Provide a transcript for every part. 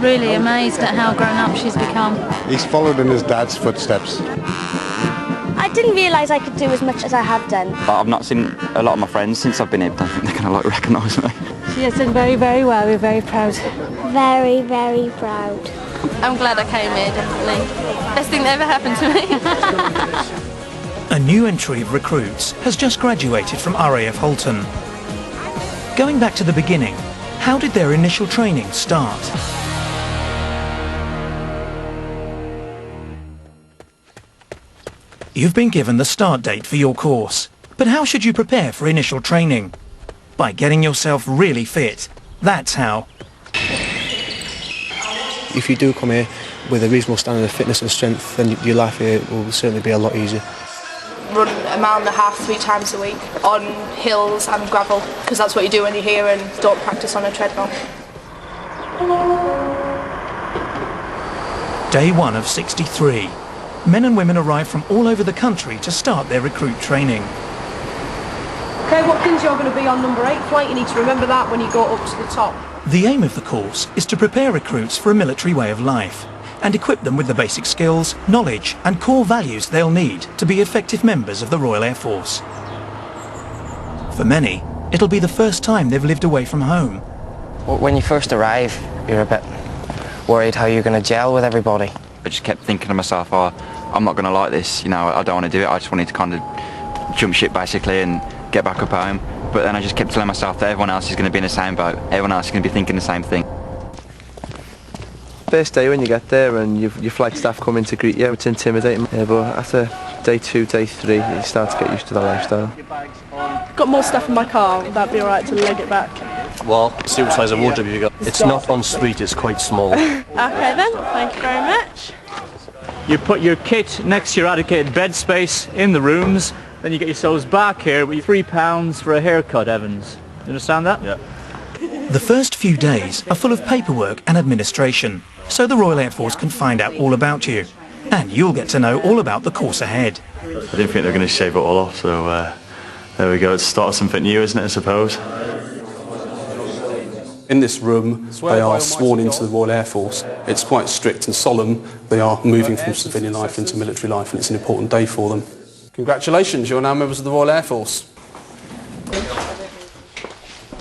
really amazed at how grown up she's become. He's followed in his dad's footsteps. I didn't realise I could do as much as I have done. But I've not seen a lot of my friends since I've been here. I don't think they're going to recognise me. She has done very, very well. We're very proud. Very, very proud. I'm glad I came here, definitely. Best thing that ever happened to me. A new entry of recruits has just graduated from RAF Halton. Going back to the beginning, how did their initial training start? You've been given the start date for your course, but how should you prepare for initial training? By getting yourself really fit. That's how. If you do come here with a reasonable standard of fitness and strength, then your life here will certainly be a lot easier. Run a mile and a half 3 times a week on hills and gravel, because that's what you do when you're here and don't practice on a treadmill. Day 1 of 63. Men and women arrive from all over the country to start their recruit training. Okay, Watkins, you're going to be on number 8 flight. You need to remember that when you go up to the top. The aim of the course is to prepare recruits for a military way of life and equip them with the basic skills, knowledge and core values they'll need to be effective members of the Royal Air Force. For many, it'll be the first time they've lived away from home. When you first arrive, you're a bit worried how you're going to gel with everybody. I just kept thinking to myself, oh, I'm not going to like this, you know, I don't want to do it. I just wanted to kind of jump ship basically and get back up home. But then I just kept telling myself that everyone else is going to be in the same boat. Everyone else is going to be thinking the same thing. First day when you get there and your flight staff come in to greet you, it's intimidating. Yeah, but after day 2, day 3, you start to get used to the lifestyle. Got more stuff in my car. Would that be alright to leg it back? Well, see what size of wardrobe you got. It's not en suite, it's quite small. Okay then, thank you very much. You put your kit next to your allocated bed space in the rooms, then you get yourselves back here with £3 for a haircut, Evans. You understand that? Yeah. The first few days are full of paperwork and administration, so the Royal Air Force can find out all about you. And you'll get to know all about the course ahead. I didn't think they were going to shave it all off, so there we go. It's the start of something new, isn't it, I suppose? In this room, they are sworn into the Royal Air Force. It's quite strict and solemn. They are moving from civilian life into military life, and it's an important day for them. Congratulations, you're now members of the Royal Air Force.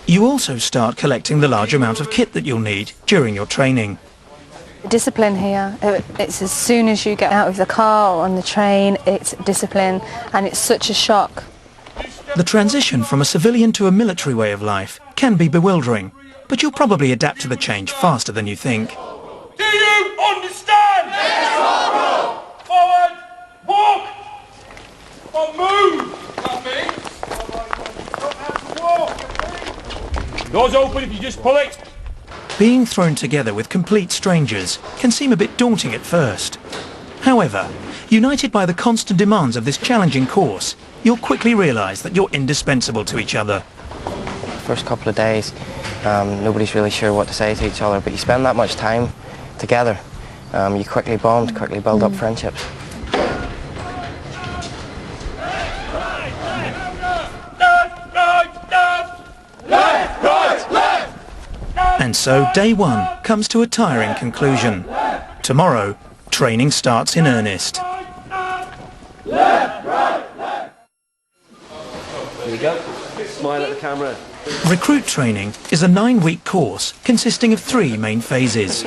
You also start collecting the large amount of kit that you'll need during your training. Discipline here, it's as soon as you get out of the car or on the train, it's discipline, and it's such a shock. The transition from a civilian to a military way of life can be bewildering, but you'll probably adapt to the change faster than you think. Do you understand? Yes, Corporal! Forward! Walk! Or move! That means. Don't have to walk. Doors open if you just pull it. Being thrown together with complete strangers can seem a bit daunting at first. However, united by the constant demands of this challenging course, you'll quickly realise that you're indispensable to each other. First couple of days, nobody's really sure what to say to each other, but you spend that much time together, you quickly bond, quickly build up friendships. And so day 1 comes to a tiring conclusion. Tomorrow, training starts in earnest. Here we go. Smile at the camera. Recruit training is a 9-week course consisting of 3 main phases.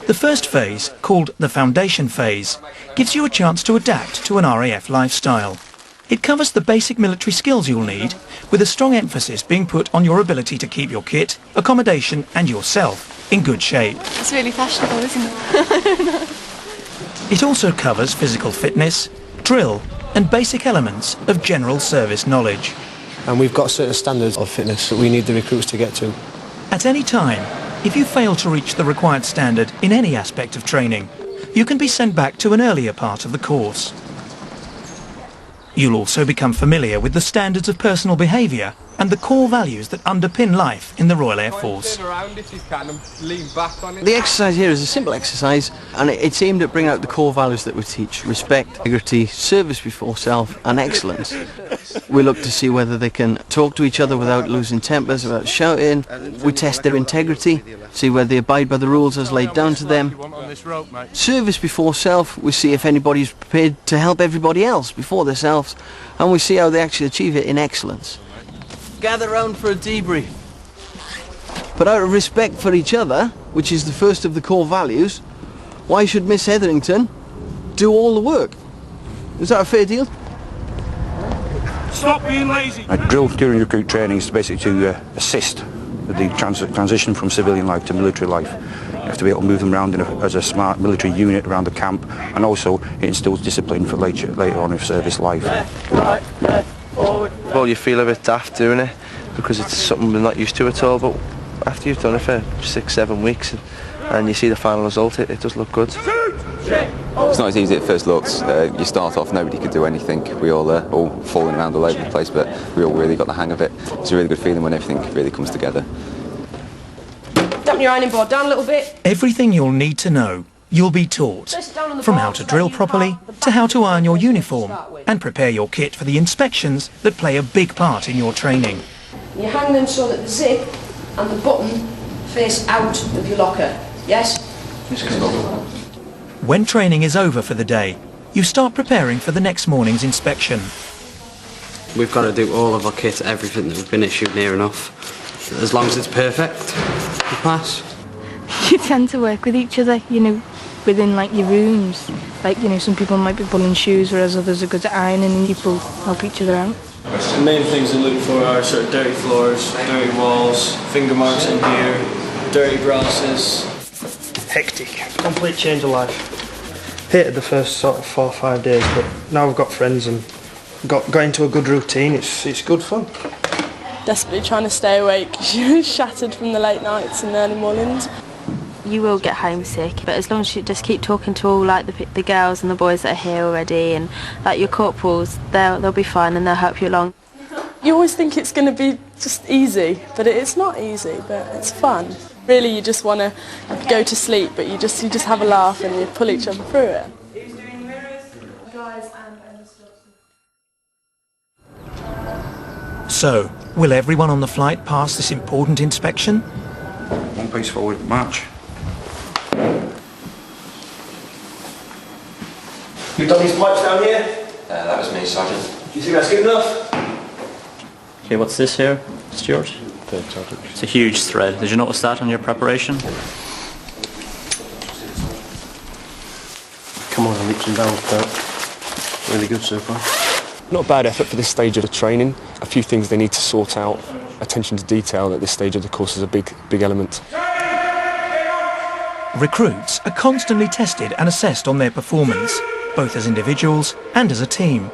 The first phase, called the foundation phase, gives you a chance to adapt to an RAF lifestyle. It covers the basic military skills you'll need, with a strong emphasis being put on your ability to keep your kit, accommodation and yourself in good shape. It's really fashionable, isn't it? It also covers physical fitness, drill and basic elements of general service knowledge. And we've got certain standards of fitness that we need the recruits to get to. At any time, if you fail to reach the required standard in any aspect of training, you can be sent back to an earlier part of the course. You'll also become familiar with the standards of personal behaviour and the core values that underpin life in the Royal Air Force. The exercise here is a simple exercise, and it's aimed at bringing out the core values that we teach: respect, integrity, service before self, and excellence. We look to see whether they can talk to each other without losing tempers, without shouting. We test their integrity, see whether they abide by the rules as laid down to them. Service before self, we see if anybody's prepared to help everybody else before themselves, and we see how they actually achieve it in excellence. Gather round for a debrief. But out of respect for each other, which is the first of the core values, why should Miss Hetherington do all the work? Is that a fair deal? Stop being lazy. A drill during recruit training is basically to assist with the transition from civilian life to military life. You have to be able to move them around as a smart military unit around the camp, and also it instills discipline for later on in service life. Well, you feel a bit daft doing it because it's something we're not used to at all, but after you've done it for 6-7 weeks and you see the final result, it does look good. It's not as easy at first looks. You start off, nobody could do anything. We all falling around all over the place, but we all really got the hang of it. It's a really good feeling when everything really comes together. Dampen your ironing board down a little bit. Everything you'll need to know, you'll be taught. From how to drill properly, to how to iron your uniform, and prepare your kit for the inspections that play a big part in your training. You hang them so that the zip and the button face out of your locker. Yes? When training is over for the day, you start preparing for the next morning's inspection. We've got to do all of our kit, everything that we've been issued near enough. As long as it's perfect, we pass. You tend to work with each other, you know, within like your rooms. Like, you know, some people might be pulling shoes, whereas others are good at ironing, and people help each other out. The main things to look for are sort of dirty floors, dirty walls, finger marks in here, dirty brasses. Hectic. Complete change of life. Hated the first sort of 4 or 5 days, but now we've got friends and got into a good routine. It's good fun. Desperately trying to stay awake because you're shattered from the late nights and early mornings. You will get homesick, but as long as you just keep talking to all like the girls and the boys that are here already, and like your corporals, they'll be fine and they'll help you along. You always think it's going to be just easy, but it's not easy, but it's fun. Really, you just want to go to sleep, but you just have a laugh and you pull each other through it. So, will everyone on the flight pass this important inspection? One pace forward, march. You've done these pipes down here? That was me, Sergeant. Do you think that's good enough? Okay, what's this here, Stuart? It's a huge thread. Did you notice that on your preparation? Come on, leaps and bounds, Kurt. Really good so far. Not a bad effort for this stage of the training. A few things they need to sort out. Attention to detail at this stage of the course is a big element. Recruits are constantly tested and assessed on their performance, both as individuals and as a team.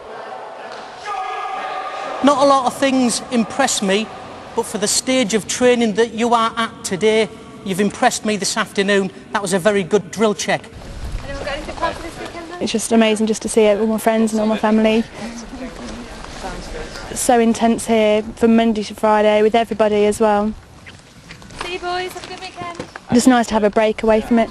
Not a lot of things impress me, but for the stage of training that you are at today, you've impressed me this afternoon. That was a very good drill check. It's just amazing just to see all my friends and all my family. It's so intense here from Monday to Friday with everybody as well. See you boys, have a good weekend. Just nice to have a break away from it.